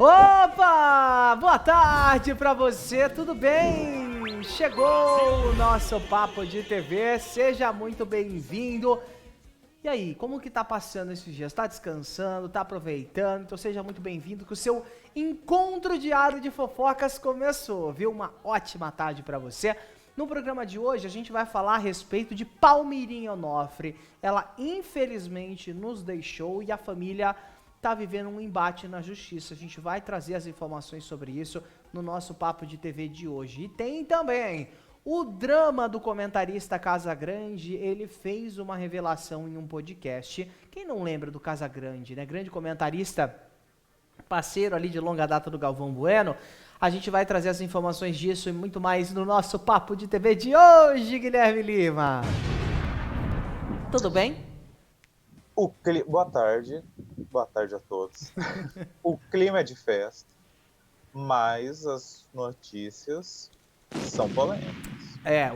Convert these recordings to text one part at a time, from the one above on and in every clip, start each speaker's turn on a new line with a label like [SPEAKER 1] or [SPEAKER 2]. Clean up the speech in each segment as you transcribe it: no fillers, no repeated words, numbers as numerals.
[SPEAKER 1] Opa! Boa tarde pra você, tudo bem? Chegou o nosso Papo de TV, seja muito bem-vindo. E aí, como que tá passando esses dias? Tá descansando, tá aproveitando? Então seja muito bem-vindo que o seu encontro diário de fofocas começou, viu? Uma ótima tarde pra você. No programa de hoje a gente vai falar a respeito de Palmirinha Onofre. Ela infelizmente nos deixou e a família tá vivendo um embate na justiça. A gente vai trazer as informações sobre isso no nosso Papo de TV de hoje. E tem também o drama do comentarista Casagrande. Ele fez uma revelação em um podcast. Quem não lembra do Casagrande, né? Grande comentarista, parceiro ali de longa data do Galvão Bueno. A gente vai trazer as informações disso e muito mais no nosso Papo de TV de hoje, Guilherme Lima. Tudo bem?
[SPEAKER 2] Boa tarde a todos. O clima é de festa, mas as notícias são polêmicas.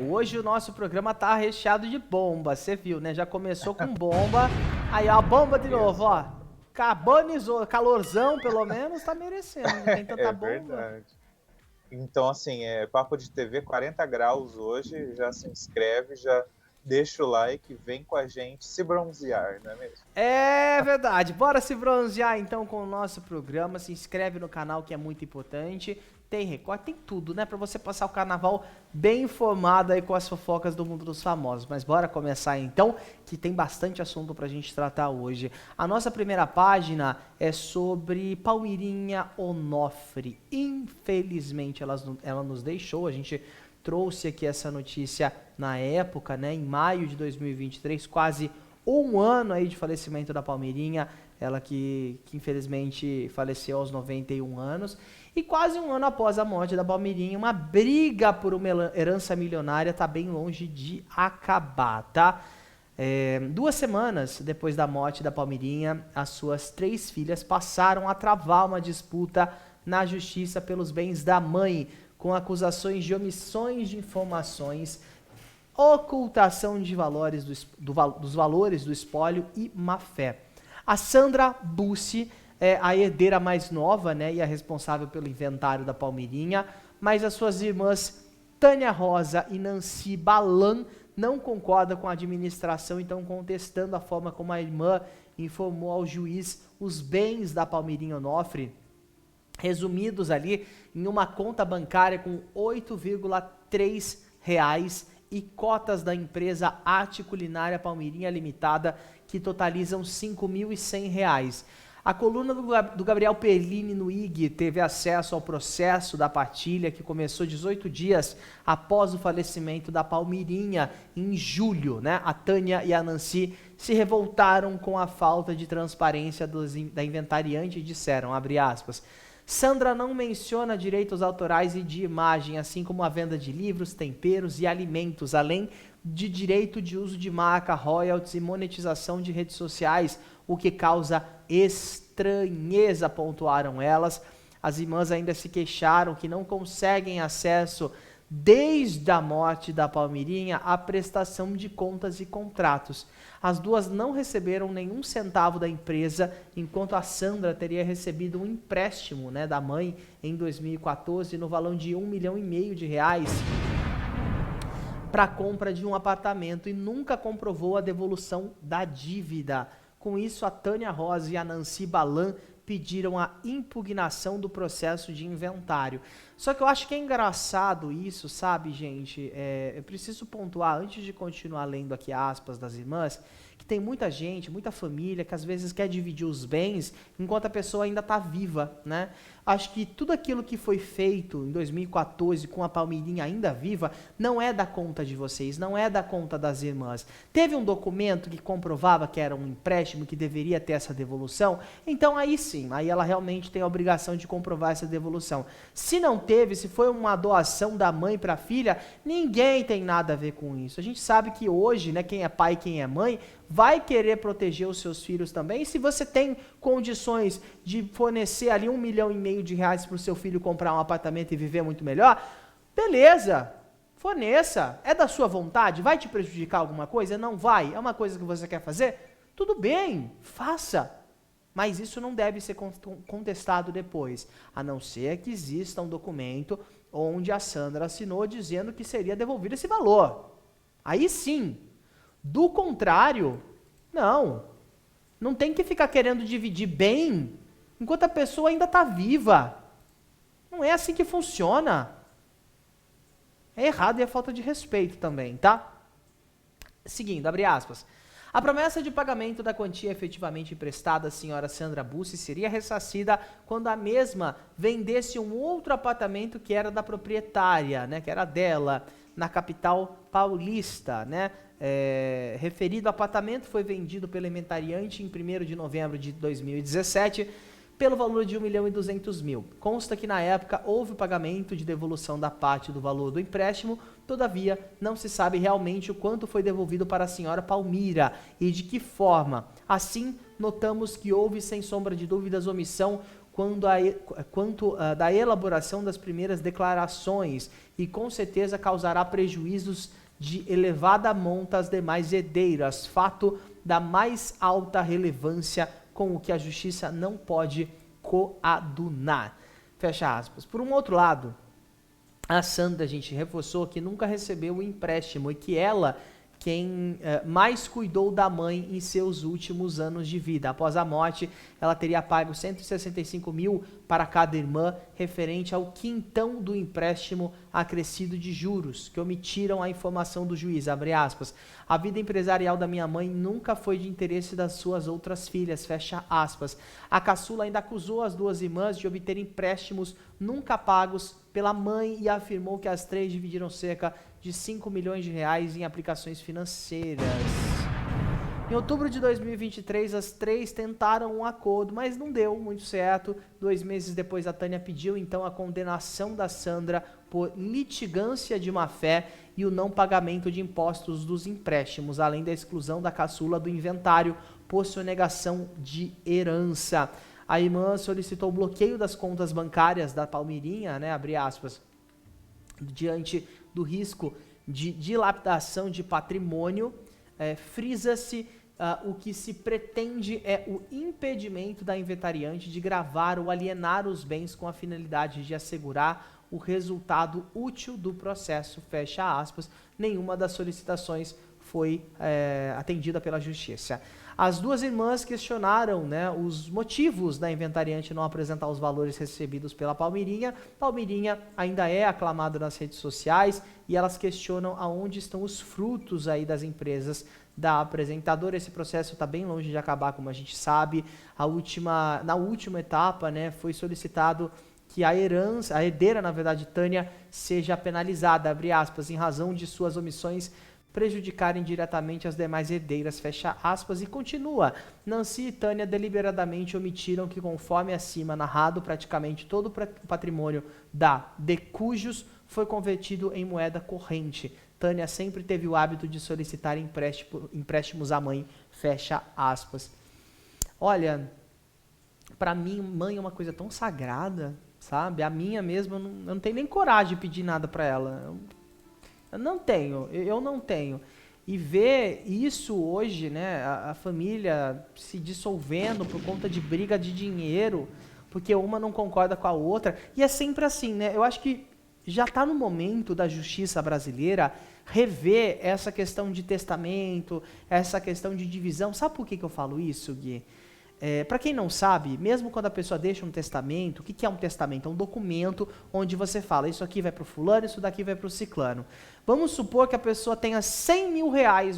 [SPEAKER 1] Hoje o nosso programa tá recheado de bomba, você viu, né? Já começou com bomba, aí a bomba de novo, ó. Carbonizou, calorzão pelo menos, tá merecendo, não tem tanta bomba.
[SPEAKER 2] Verdade. Então, assim, Papo de TV 40 graus hoje, já se inscreve, já deixa o like, vem com a gente se bronzear, não é mesmo?
[SPEAKER 1] É verdade, bora se bronzear então com o nosso programa, se inscreve no canal que é muito importante, tem recorte, tem tudo, né, pra você passar o carnaval bem informado aí com as fofocas do mundo dos famosos. Mas bora começar então, que tem bastante assunto pra gente tratar hoje. A nossa primeira página é sobre Palmirinha Onofre. Infelizmente ela nos deixou, a gente trouxe aqui essa notícia na época, né, em maio de 2023, quase um ano aí de falecimento da Palmirinha, ela que infelizmente faleceu aos 91 anos, e quase um ano após a morte da Palmirinha, uma briga por uma herança milionária está bem longe de acabar, tá? 2 semanas depois da morte da Palmirinha, as suas 3 filhas passaram a travar uma disputa na justiça pelos bens da mãe, com acusações de omissões de informações, ocultação de valores dos valores do espólio e má-fé. A Sandra Bussi é a herdeira mais nova, né, e a responsável pelo inventário da Palmirinha, mas as suas irmãs Tânia Rosa e Nancy Balan não concordam com a administração e estão contestando a forma como a irmã informou ao juiz os bens da Palmirinha Onofre, resumidos ali em uma conta bancária com R$ 8,3 e cotas da empresa Arte Culinária Palmirinha Limitada, que totalizam R$ 5.100. A coluna do Gabriel Perlini no IG teve acesso ao processo da partilha, que começou 18 dias após o falecimento da Palmirinha, em julho, né? A Tânia e a Nancy se revoltaram com a falta de transparência da inventariante e disseram, abre aspas, Sandra não menciona direitos autorais e de imagem, assim como a venda de livros, temperos e alimentos, além de direito de uso de marca, royalties e monetização de redes sociais, o que causa estranheza, pontuaram elas. As irmãs ainda se queixaram que não conseguem acesso desde a morte da Palmirinha à prestação de contas e contratos. As duas não receberam nenhum centavo da empresa, enquanto a Sandra teria recebido um empréstimo, né, da mãe em 2014 no valor de R$ 1,5 milhão para a compra de um apartamento e nunca comprovou a devolução da dívida. Com isso, a Tânia Rosa e a Nancy Balan pediram a impugnação do processo de inventário. Só que eu acho que é engraçado isso, sabe, gente? Eu preciso pontuar, antes de continuar lendo aqui aspas das irmãs, que tem muita gente, muita família, que às vezes quer dividir os bens enquanto a pessoa ainda está viva, né? Acho que tudo aquilo que foi feito em 2014 com a Palmirinha ainda viva, não é da conta de vocês, não é da conta das irmãs. Teve um documento que comprovava que era um empréstimo, que deveria ter essa devolução? Então aí sim, aí ela realmente tem a obrigação de comprovar essa devolução. Se não teve, se foi uma doação da mãe para a filha, ninguém tem nada a ver com isso. A gente sabe que hoje, né, quem é pai e quem é mãe, vai querer proteger os seus filhos também. E se você tem condições de fornecer ali R$ 1,5 milhão para o seu filho comprar um apartamento e viver muito melhor, beleza, forneça. É da sua vontade? Vai te prejudicar alguma coisa? Não vai? É uma coisa que você quer fazer? Tudo bem, faça. mas isso não deve ser contestado depois, a não ser que exista um documento onde a Sandra assinou dizendo que seria devolvido esse valor. Aí sim. Do contrário, não tem que ficar querendo dividir bem enquanto a pessoa ainda está viva. Não é assim que funciona. É errado e é falta de respeito também, tá? Seguindo, abre aspas. A promessa de pagamento da quantia efetivamente emprestada à senhora Sandra Bussi seria ressarcida quando a mesma vendesse um outro apartamento que era da proprietária, né, que era dela, na capital paulista, né? Referido apartamento foi vendido pelo inventariante em 1º de novembro de 2017 pelo valor de R$1.200.000. Consta que na época houve o pagamento de devolução da parte do valor do empréstimo, todavia não se sabe realmente o quanto foi devolvido para a senhora Palmira e de que forma. Assim, notamos que houve sem sombra de dúvidas omissão quanto da elaboração das primeiras declarações e com certeza causará prejuízos de elevada monta às demais herdeiras, fato da mais alta relevância com o que a justiça não pode coadunar. Fecha aspas. Por um outro lado, a Sandra, a gente reforçou que nunca recebeu o empréstimo e que ela quem mais cuidou da mãe em seus últimos anos de vida. Após a morte, ela teria pago R$165.000 para cada irmã, referente ao quintão do empréstimo acrescido de juros, que omitiram a informação do juiz, abre aspas. A vida empresarial da minha mãe nunca foi de interesse das suas outras filhas, fecha aspas. A caçula ainda acusou as duas irmãs de obter empréstimos nunca pagos pela mãe e afirmou que as três dividiram cerca de R$5 milhões em aplicações financeiras. Em outubro de 2023, as três tentaram um acordo, mas não deu muito certo. 2 meses depois, a Tânia pediu então a condenação da Sandra por litigância de má-fé e o não pagamento de impostos dos empréstimos, além da exclusão da caçula do inventário por sonegação de herança. A irmã solicitou o bloqueio das contas bancárias da Palmirinha, né, abre aspas, diante do risco de dilapidação de patrimônio. Frisa-se o que se pretende é o impedimento da inventariante de gravar ou alienar os bens com a finalidade de assegurar o resultado útil do processo, fecha aspas. Nenhuma das solicitações foi atendida pela justiça. As duas irmãs questionaram, né, os motivos da inventariante não apresentar os valores recebidos pela Palmirinha. Palmirinha ainda é aclamado nas redes sociais e elas questionam aonde estão os frutos aí das empresas da apresentadora. Esse processo está bem longe de acabar, como a gente sabe. Na última etapa, né, foi solicitado que a herdeira, na verdade, Tânia, seja penalizada, abre aspas, em razão de suas omissões prejudicarem diretamente as demais herdeiras, fecha aspas, e continua. Nancy e Tânia deliberadamente omitiram que, conforme acima narrado, praticamente todo o patrimônio da Decujos foi convertido em moeda corrente. Tânia sempre teve o hábito de solicitar empréstimos à mãe, fecha aspas. Olha, para mim, mãe é uma coisa tão sagrada, sabe? A minha mesmo, eu não tenho nem coragem de pedir nada para ela. Eu não tenho. E ver isso hoje, né, a família se dissolvendo por conta de briga de dinheiro, porque uma não concorda com a outra, e é sempre assim, né? Eu acho que já está no momento da justiça brasileira rever essa questão de testamento, essa questão de divisão. Sabe por que eu falo isso, Gui? Para quem não sabe, mesmo quando a pessoa deixa um testamento, o que é um testamento? É um documento onde você fala, isso aqui vai para o fulano, isso daqui vai para o ciclano. Vamos supor que a pessoa tenha R$100 mil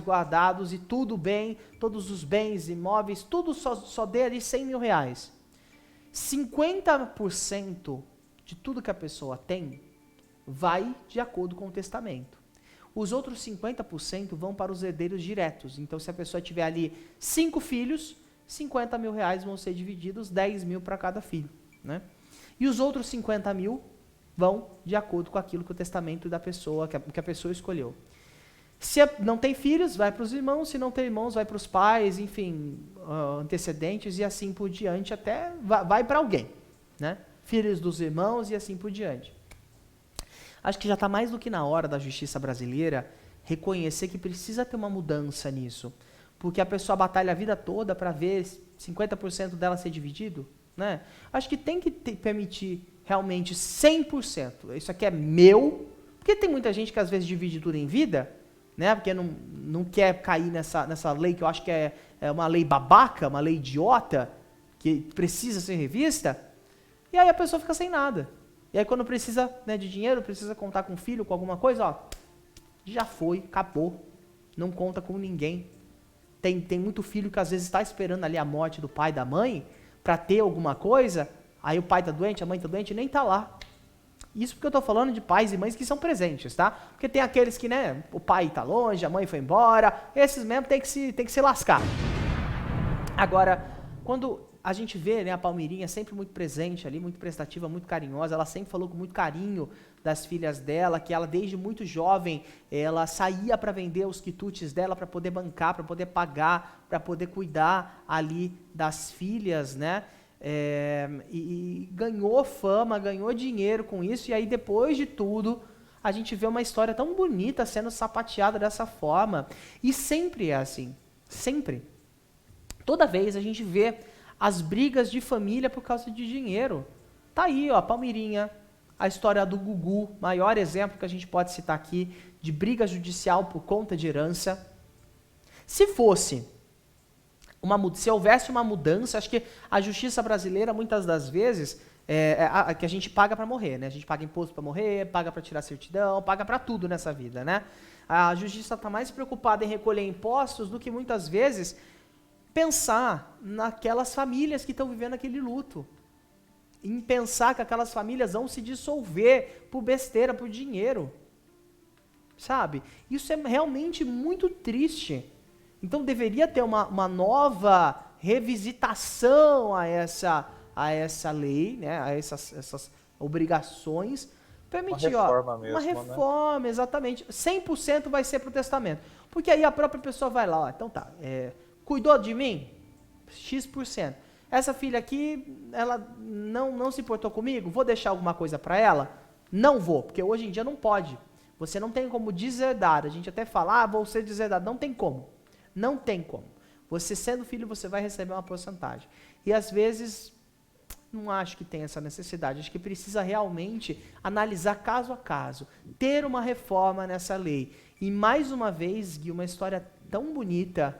[SPEAKER 1] guardados e tudo bem, todos os bens, imóveis, tudo só dê ali R$100 mil. 50% de tudo que a pessoa tem vai de acordo com o testamento. Os outros 50% vão para os herdeiros diretos. Então, se a pessoa tiver ali 5 filhos, R$50 mil vão ser divididos, 10 mil para cada filho, né? E os outros 50 mil vão de acordo com aquilo que o testamento da pessoa, que a pessoa escolheu. Se não tem filhos, vai para os irmãos, se não tem irmãos, vai para os pais, enfim, antecedentes e assim por diante, até vai para alguém, né? Filhos dos irmãos e assim por diante. Acho que já está mais do que na hora da justiça brasileira reconhecer que precisa ter uma mudança nisso. porque a pessoa batalha a vida toda para ver 50% dela ser dividido, né? Acho que tem que permitir realmente 100%. Isso aqui é meu, porque tem muita gente que às vezes divide tudo em vida, né? Porque não quer cair nessa lei que eu acho que é uma lei babaca, uma lei idiota, que precisa ser revista, e aí a pessoa fica sem nada. E aí quando precisa, né, de dinheiro, precisa contar com o filho, com alguma coisa, ó, já foi, acabou, não conta com ninguém. Tem muito filho que às vezes está esperando ali a morte do pai e da mãe para ter alguma coisa, aí o pai tá doente, a mãe tá doente e nem tá lá. Isso porque eu tô falando de pais e mães que são presentes, tá? Porque tem aqueles que, né, o pai tá longe, a mãe foi embora, esses mesmo tem que se lascar. Agora, quando a gente vê, né, a Palmeirinha sempre muito presente ali, muito prestativa, muito carinhosa, ela sempre falou com muito carinho das filhas dela, que ela desde muito jovem, ela saía para vender os quitutes dela para poder bancar, para poder pagar, para poder cuidar ali das filhas, né? E ganhou fama, ganhou dinheiro com isso, e aí depois de tudo, a gente vê uma história tão bonita sendo sapateada dessa forma, e sempre é assim, sempre. Toda vez a gente vê as brigas de família por causa de dinheiro. Tá aí, ó, a Palmeirinha, a história do Gugu, maior exemplo que a gente pode citar aqui, de briga judicial por conta de herança. Se houvesse uma mudança, acho que a justiça brasileira, muitas das vezes, que a gente paga para morrer, né? A gente paga imposto para morrer, paga para tirar certidão, paga para tudo nessa vida, né? A justiça está mais preocupada em recolher impostos do que muitas vezes pensar naquelas famílias que estão vivendo aquele luto. Em pensar que aquelas famílias vão se dissolver por besteira, por dinheiro. Sabe? Isso é realmente muito triste. Então deveria ter uma nova revisitação a essa lei, né? A essas obrigações. Permitir,
[SPEAKER 2] uma reforma mesmo,
[SPEAKER 1] uma reforma, né? Exatamente. 100% vai ser para o testamento. Porque aí a própria pessoa vai lá, ó, então tá, cuidou de mim? X%. Essa filha aqui, ela não se portou comigo? Vou deixar alguma coisa para ela? Não vou, porque hoje em dia não pode. Você não tem como deserdar. A gente até fala, vou ser deserdado. Não tem como. Não tem como. Você sendo filho, você vai receber uma porcentagem. E às vezes, não acho que tem essa necessidade. Acho que precisa realmente analisar caso a caso. Ter uma reforma nessa lei. E mais uma vez, Gui, uma história tão bonita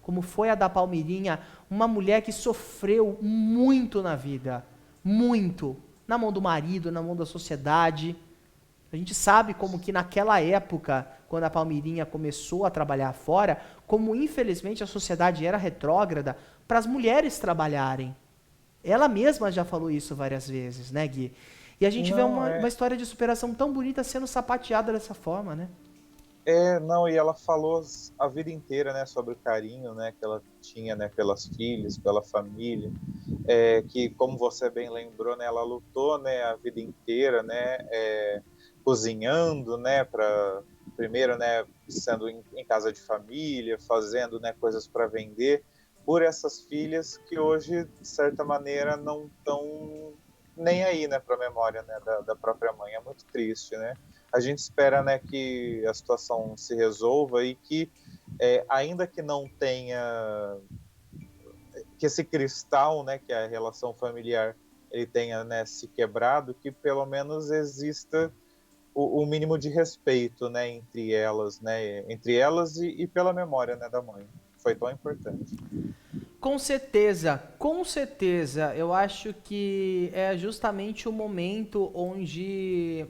[SPEAKER 1] como foi a da Palmeirinha, uma mulher que sofreu muito na vida, muito, na mão do marido, na mão da sociedade. A gente sabe como que naquela época, quando a Palmeirinha começou a trabalhar fora, como infelizmente a sociedade era retrógrada para as mulheres trabalharem. Ela mesma já falou isso várias vezes, né, Gui? E a gente vê uma história de superação tão bonita sendo sapateada dessa forma, né?
[SPEAKER 2] E ela falou a vida inteira, né, sobre o carinho, né, que ela tinha, né, pelas filhas, pela família, que, como você bem lembrou, né, ela lutou, né, a vida inteira, né, cozinhando, né, primeiro, né, sendo em casa de família, fazendo, né, coisas para vender, por essas filhas que hoje, de certa maneira, não estão nem aí, né, para a memória, né, da própria mãe. É muito triste, né? A gente espera, né, que a situação se resolva e que, ainda que não tenha, que esse cristal, né, que é a relação familiar, ele tenha, né, se quebrado, que pelo menos exista o mínimo de respeito, né, entre elas e pela memória, né, da mãe. Foi tão importante.
[SPEAKER 1] Com certeza, com certeza. Eu acho que é justamente o momento onde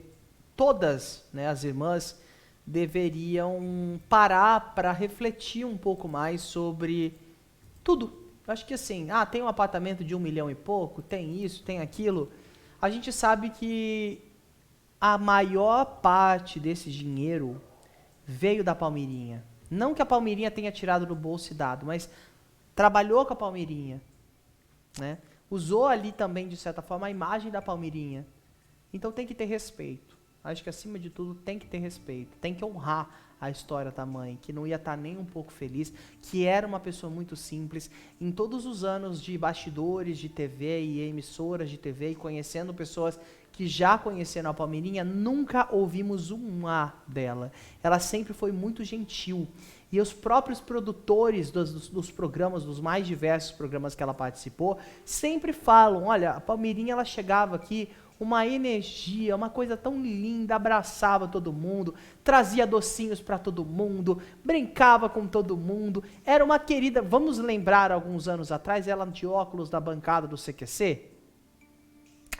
[SPEAKER 1] todas, né, as irmãs deveriam parar para refletir um pouco mais sobre tudo. Eu acho que assim, tem um apartamento de 1 milhão e pouco, tem isso, tem aquilo. A gente sabe que a maior parte desse dinheiro veio da Palmeirinha. Não que a Palmeirinha tenha tirado do bolso e dado, mas trabalhou com a Palmeirinha, né? Usou ali também, de certa forma, a imagem da Palmeirinha. Então tem que ter respeito. Acho que, acima de tudo, tem que ter respeito. Tem que honrar a história da mãe, que não ia estar nem um pouco feliz, que era uma pessoa muito simples. Em todos os anos de bastidores de TV e emissoras de TV, e conhecendo pessoas que já conheceram a Palmeirinha, nunca ouvimos um A dela. Ela sempre foi muito gentil. E os próprios produtores dos programas, dos mais diversos programas que ela participou, sempre falam, olha, a Palmeirinha ela chegava aqui, uma energia, uma coisa tão linda, abraçava todo mundo, trazia docinhos para todo mundo, brincava com todo mundo, era uma querida. Vamos lembrar, alguns anos atrás, ela de óculos da bancada do CQC?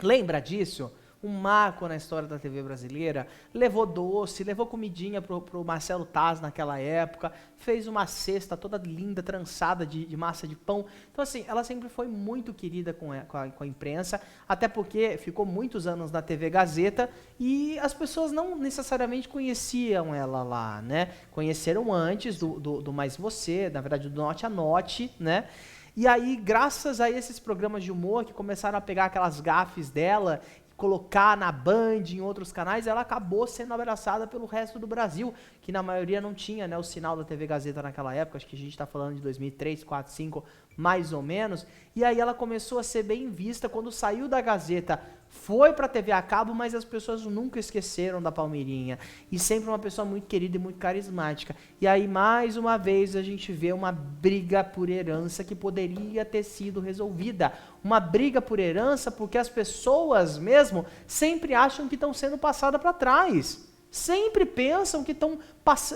[SPEAKER 1] Lembra disso? Um marco na história da TV brasileira, levou doce, levou comidinha pro Marcelo Taz naquela época, fez uma cesta toda linda, trançada de massa de pão. Então assim, ela sempre foi muito querida com a imprensa, até porque ficou muitos anos na TV Gazeta e as pessoas não necessariamente conheciam ela lá, né? Conheceram antes do Mais Você, na verdade do Note a Note, né? E aí, graças a esses programas de humor que começaram a pegar aquelas gafes dela, colocar na Band, em outros canais, ela acabou sendo abraçada pelo resto do Brasil, que na maioria não tinha, né, o sinal da TV Gazeta naquela época, acho que a gente está falando de 2003, 2004, 2005, mais ou menos, e aí ela começou a ser bem vista quando saiu da Gazeta, foi para a TV a cabo, mas as pessoas nunca esqueceram da Palmeirinha, e sempre uma pessoa muito querida e muito carismática. E aí, mais uma vez, a gente vê uma briga por herança que poderia ter sido resolvida. Uma briga por herança porque as pessoas mesmo sempre acham que estão sendo passadas para trás. Sempre pensam que estão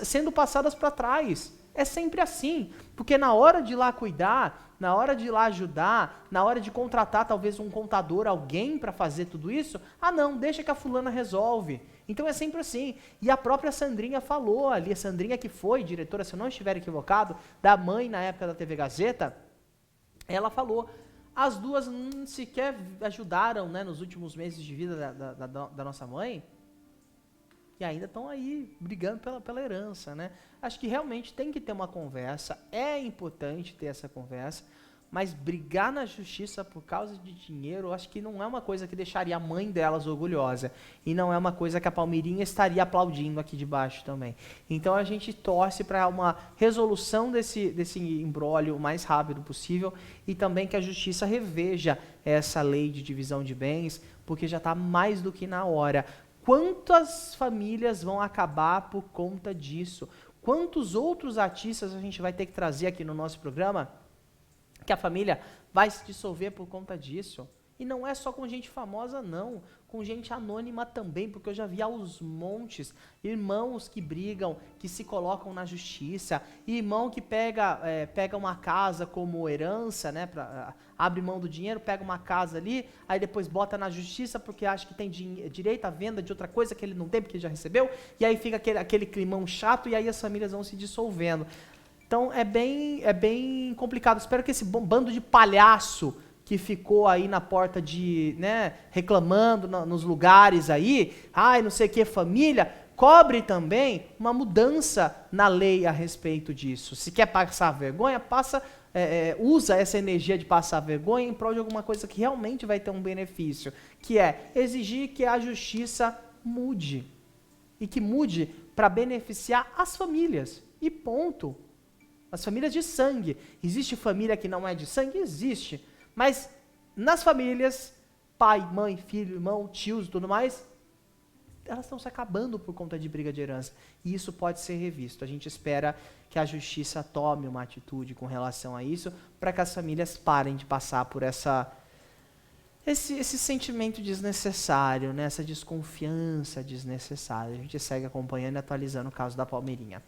[SPEAKER 1] sendo passadas para trás. É sempre assim, porque na hora de ir lá cuidar, na hora de ir lá ajudar, na hora de contratar talvez um contador, alguém para fazer tudo isso, não, deixa que a fulana resolve. Então é sempre assim. E a própria Sandrinha falou ali, a Sandrinha que foi diretora, se eu não estiver equivocado, da mãe na época da TV Gazeta, ela falou, as duas sequer ajudaram, né, nos últimos meses de vida da nossa mãe, e ainda estão aí brigando pela herança, né? Acho que realmente tem que ter uma conversa, é importante ter essa conversa, mas brigar na justiça por causa de dinheiro, eu acho que não é uma coisa que deixaria a mãe delas orgulhosa, e não é uma coisa que a Palmeirinha estaria aplaudindo aqui de baixo também. Então a gente torce para uma resolução desse imbróglio o mais rápido possível, e também que a justiça reveja essa lei de divisão de bens, porque já está mais do que na hora. Quantas famílias vão acabar por conta disso? Quantos outros artistas a gente vai ter que trazer aqui no nosso programa que a família vai se dissolver por conta disso? E não é só com gente famosa, não. Com gente anônima também, porque eu já vi aos montes. Irmãos que brigam, que se colocam na justiça. Irmão que pega uma casa como herança, né? Abre mão do dinheiro, pega uma casa ali, aí depois bota na justiça porque acha que tem direito à venda de outra coisa que ele não tem porque já recebeu. E aí fica aquele climão chato e aí as famílias vão se dissolvendo. Então é bem complicado. Espero que esse bando de palhaço que ficou aí na porta reclamando nos lugares aí, não sei o que, família, cobre também uma mudança na lei a respeito disso. Se quer passar vergonha, usa essa energia de passar vergonha em prol de alguma coisa que realmente vai ter um benefício, que é exigir que a justiça mude. E que mude para beneficiar as famílias. E ponto. As famílias de sangue. Existe família que não é de sangue? Existe. Mas nas famílias, pai, mãe, filho, irmão, tios e tudo mais, elas estão se acabando por conta de briga de herança. E isso pode ser revisto. A gente espera que a justiça tome uma atitude com relação a isso, para que as famílias parem de passar por esse sentimento desnecessário, né? Essa desconfiança desnecessária. A gente segue acompanhando e atualizando o caso da Palmeirinha.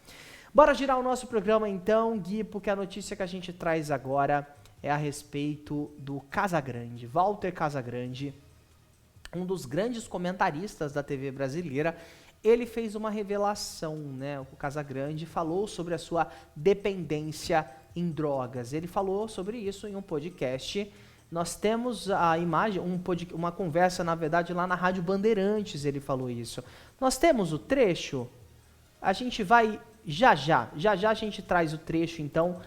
[SPEAKER 1] Bora girar o nosso programa então, Gui, porque a notícia que a gente traz agora é a respeito do Casagrande. Walter Casagrande, um dos grandes comentaristas da TV brasileira, ele fez uma revelação, né? O Casagrande falou sobre a sua dependência em drogas. Ele falou sobre isso em um podcast. Nós temos a imagem, uma conversa, na verdade, lá na Rádio Bandeirantes, ele falou isso. Nós temos o trecho, a gente vai, já a gente traz o trecho, então,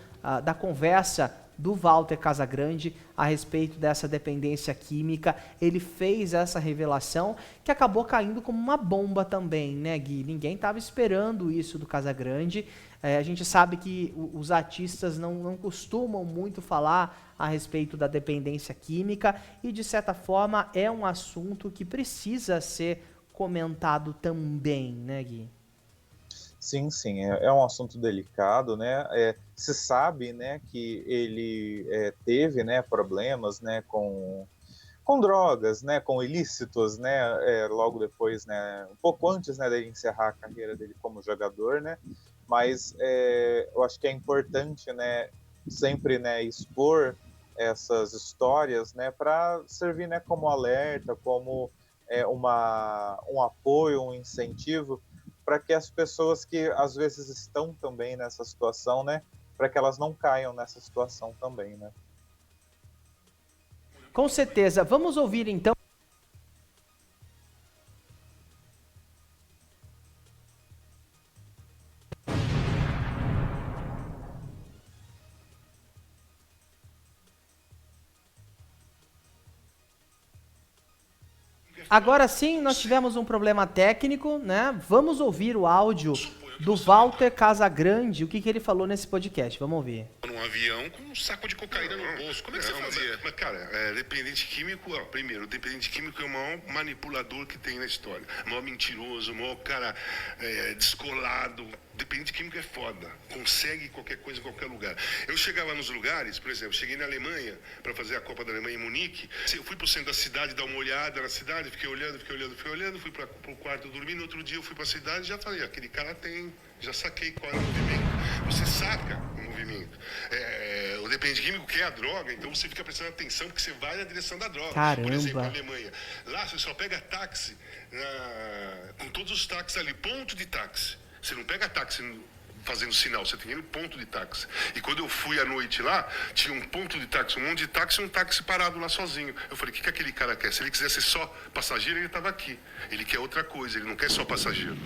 [SPEAKER 1] da conversa do Walter Casagrande a respeito dessa dependência química. Ele fez essa revelação que acabou caindo como uma bomba também, né, Gui? Ninguém estava esperando isso do Casagrande. A gente sabe que os artistas não costumam muito falar a respeito da dependência química e, de certa forma, é um assunto que precisa ser comentado também, né, Gui?
[SPEAKER 2] Sim, sim, é um assunto delicado, né? Se sabe, né, que ele teve, né, problemas, né, com drogas, né, com ilícitos, né, logo depois, né, um pouco antes, né, dele encerrar a carreira dele como jogador, né? Mas eu acho que é importante, né, sempre, né, expor essas histórias, né, para servir, né, como alerta, como um apoio, um incentivo para que as pessoas que às vezes estão também nessa situação, né, para que elas não caiam nessa situação também, né?
[SPEAKER 1] Com certeza. Vamos ouvir então. Agora sim, nós tivemos um problema técnico, né? Vamos ouvir o áudio do Walter Casagrande, o que ele falou nesse podcast. Vamos ouvir.
[SPEAKER 3] Num avião com um saco de cocaína no bolso. Como é que você fazia? Mas, cara, dependente químico, primeiro, o dependente químico é o maior manipulador que tem na história. O maior mentiroso, o maior cara descolado. Dependente químico é foda. Consegue qualquer coisa em qualquer lugar. Eu chegava nos lugares, por exemplo, cheguei na Alemanha para fazer a Copa da Alemanha em Munique. Eu fui pro centro da cidade, dar uma olhada na cidade, fiquei olhando, fui pro quarto dormir. No outro dia eu fui pra cidade e já falei, aquele cara tem, já saquei qual é o movimento. Você saca o movimento. O dependente químico quer a droga, então você fica prestando atenção porque você vai na direção da droga.
[SPEAKER 1] Caramba.
[SPEAKER 3] Por exemplo, na Alemanha. Lá você só pega táxi, com todos os táxis ali, ponto de táxi. Você não pega táxi fazendo sinal, você tem um ponto de táxi. E quando eu fui à noite lá, tinha um ponto de táxi, um monte de táxi e um táxi parado lá sozinho. Eu falei, o que aquele cara quer? Se ele quisesse só passageiro, ele estava aqui. Ele quer outra coisa, ele não quer só passageiro.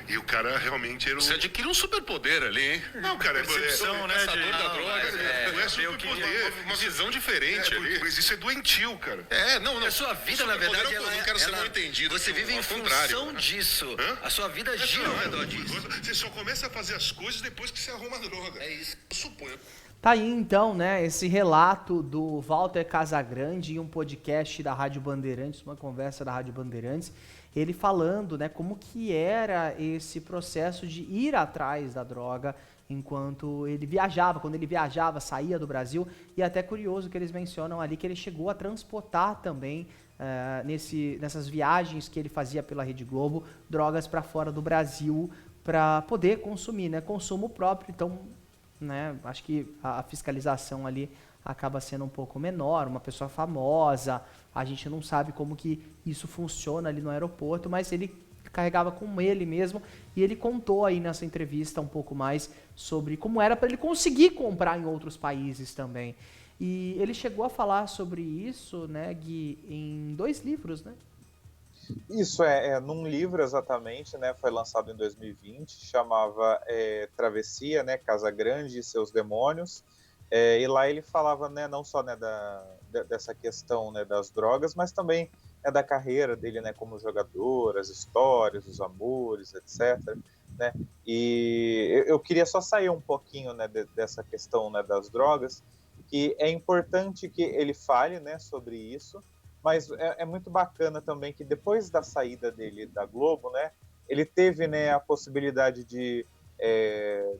[SPEAKER 3] E o cara realmente era
[SPEAKER 4] Você adquire um superpoder ali, hein?
[SPEAKER 3] Não, cara,
[SPEAKER 4] percepção, né?
[SPEAKER 3] Pensador da droga, não é superpoder.
[SPEAKER 4] Uma visão diferente ali.
[SPEAKER 3] Mas isso é doentio, cara.
[SPEAKER 4] Não.
[SPEAKER 5] A sua vida, na verdade,
[SPEAKER 4] eu não quero ser mal entendido.
[SPEAKER 5] Você vive em função disso. A sua vida gira ao redor disso.
[SPEAKER 3] Você só começa a fazer as coisas depois que você arruma a droga.
[SPEAKER 5] É isso.
[SPEAKER 3] Eu suponho.
[SPEAKER 1] Tá aí então, né, esse relato do Walter Casagrande em um podcast da Rádio Bandeirantes, uma conversa da Rádio Bandeirantes, ele falando, né, como que era esse processo de ir atrás da droga enquanto ele viajava, quando ele viajava, saía do Brasil, e até curioso que eles mencionam ali que ele chegou a transportar também, nessas viagens que ele fazia pela Rede Globo, drogas para fora do Brasil para poder consumir, né, consumo próprio, então, né, acho que a fiscalização ali acaba sendo um pouco menor, uma pessoa famosa, a gente não sabe como que isso funciona ali no aeroporto, mas ele carregava com ele mesmo e ele contou aí nessa entrevista um pouco mais sobre como era para ele conseguir comprar em outros países também. E ele chegou a falar sobre isso, né, Gui, em 2 livros, né?
[SPEAKER 2] Isso num livro exatamente, né, foi lançado em 2020, chamava Travessia, né, Casagrande e seus demônios, e lá ele falava, né, não só, né, dessa questão, né, das drogas, mas também da carreira dele, né, como jogador, as histórias, os amores, etc. Né, e eu queria só sair um pouquinho, né, dessa questão, né, das drogas, que é importante que ele fale, né, sobre isso, mas é muito bacana também que depois da saída dele da Globo, né, ele teve, né, a possibilidade de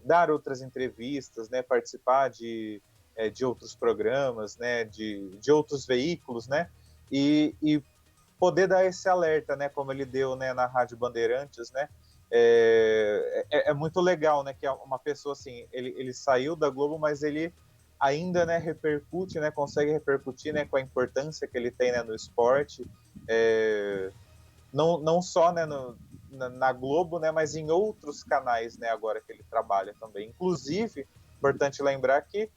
[SPEAKER 2] dar outras entrevistas, né, participar de outros programas, né, de outros veículos, né, e poder dar esse alerta, né, como ele deu, né, na Rádio Bandeirantes, né, é muito legal, né, que é uma pessoa assim, ele saiu da Globo, mas ele ainda, né, repercute, né, consegue repercutir, né, com a importância que ele tem, né, no esporte, não só, né, na Globo, né, mas em outros canais, né, agora que ele trabalha também. Inclusive, importante lembrar que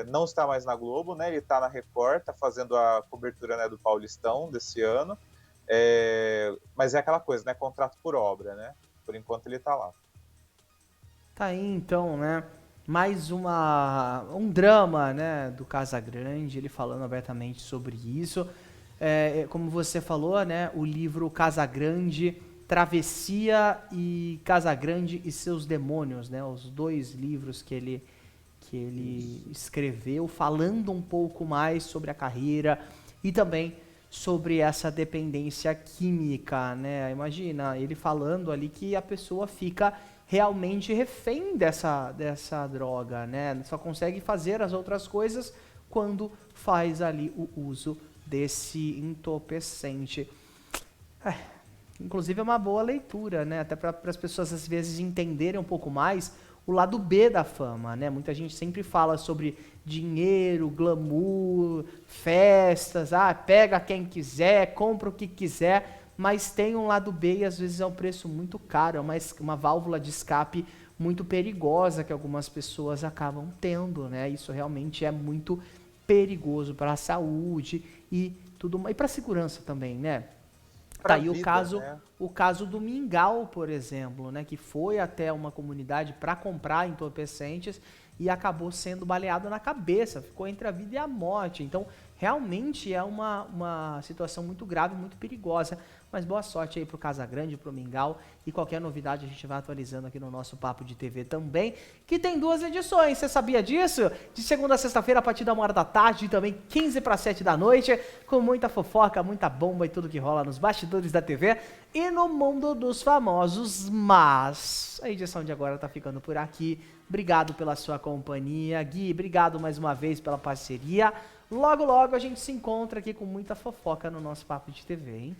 [SPEAKER 2] não está mais na Globo, né, ele está na Record, tá fazendo a cobertura, né, do Paulistão desse ano, mas é aquela coisa, né, contrato por obra, né, por enquanto ele está lá.
[SPEAKER 1] Tá aí então, né, mais um drama, né, do Casagrande, ele falando abertamente sobre isso. Como você falou, né, o livro Casagrande, Travessia e Casagrande e seus demônios, né, os 2 livros que ele escreveu, falando um pouco mais sobre a carreira e também sobre essa dependência química, né? Imagina, ele falando ali que a pessoa fica realmente refém dessa droga, né? Só consegue fazer as outras coisas quando faz ali o uso desse entorpecente. Inclusive é uma boa leitura, né? Até para as pessoas às vezes entenderem um pouco mais o lado B da fama, né? Muita gente sempre fala sobre dinheiro, glamour, festas, pega quem quiser, compra o que quiser, mas tem um lado B e às vezes é um preço muito caro, é uma válvula de escape muito perigosa que algumas pessoas acabam tendo, né? Isso realmente é muito perigoso para a saúde e para a segurança também, né? Tá aí o caso do Mingau, por exemplo, né, que foi até uma comunidade para comprar entorpecentes e acabou sendo baleado na cabeça, ficou entre a vida e a morte. Então, realmente é uma situação muito grave, muito perigosa. Mas boa sorte aí pro Casagrande, pro Mingau, e qualquer novidade a gente vai atualizando aqui no nosso Papo de TV também, que tem 2 edições, você sabia disso? De segunda a sexta-feira, a partir da 1h da tarde, e também 15 para 7 da noite, com muita fofoca, muita bomba e tudo que rola nos bastidores da TV e no mundo dos famosos. Mas a edição de agora tá ficando por aqui. Obrigado pela sua companhia, Gui, obrigado mais uma vez pela parceria. Logo, logo a gente se encontra aqui com muita fofoca no nosso Papo de TV, hein?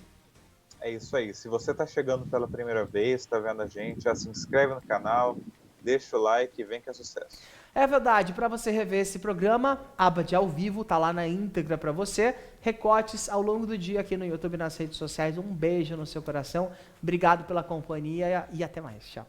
[SPEAKER 2] É isso aí. Se você está chegando pela primeira vez, está vendo a gente, já se inscreve no canal, deixa o like e vem que é sucesso.
[SPEAKER 1] É verdade, para você rever esse programa, aba de ao vivo, tá lá na íntegra para você. Recortes ao longo do dia aqui no YouTube e nas redes sociais. Um beijo no seu coração. Obrigado pela companhia e até mais. Tchau.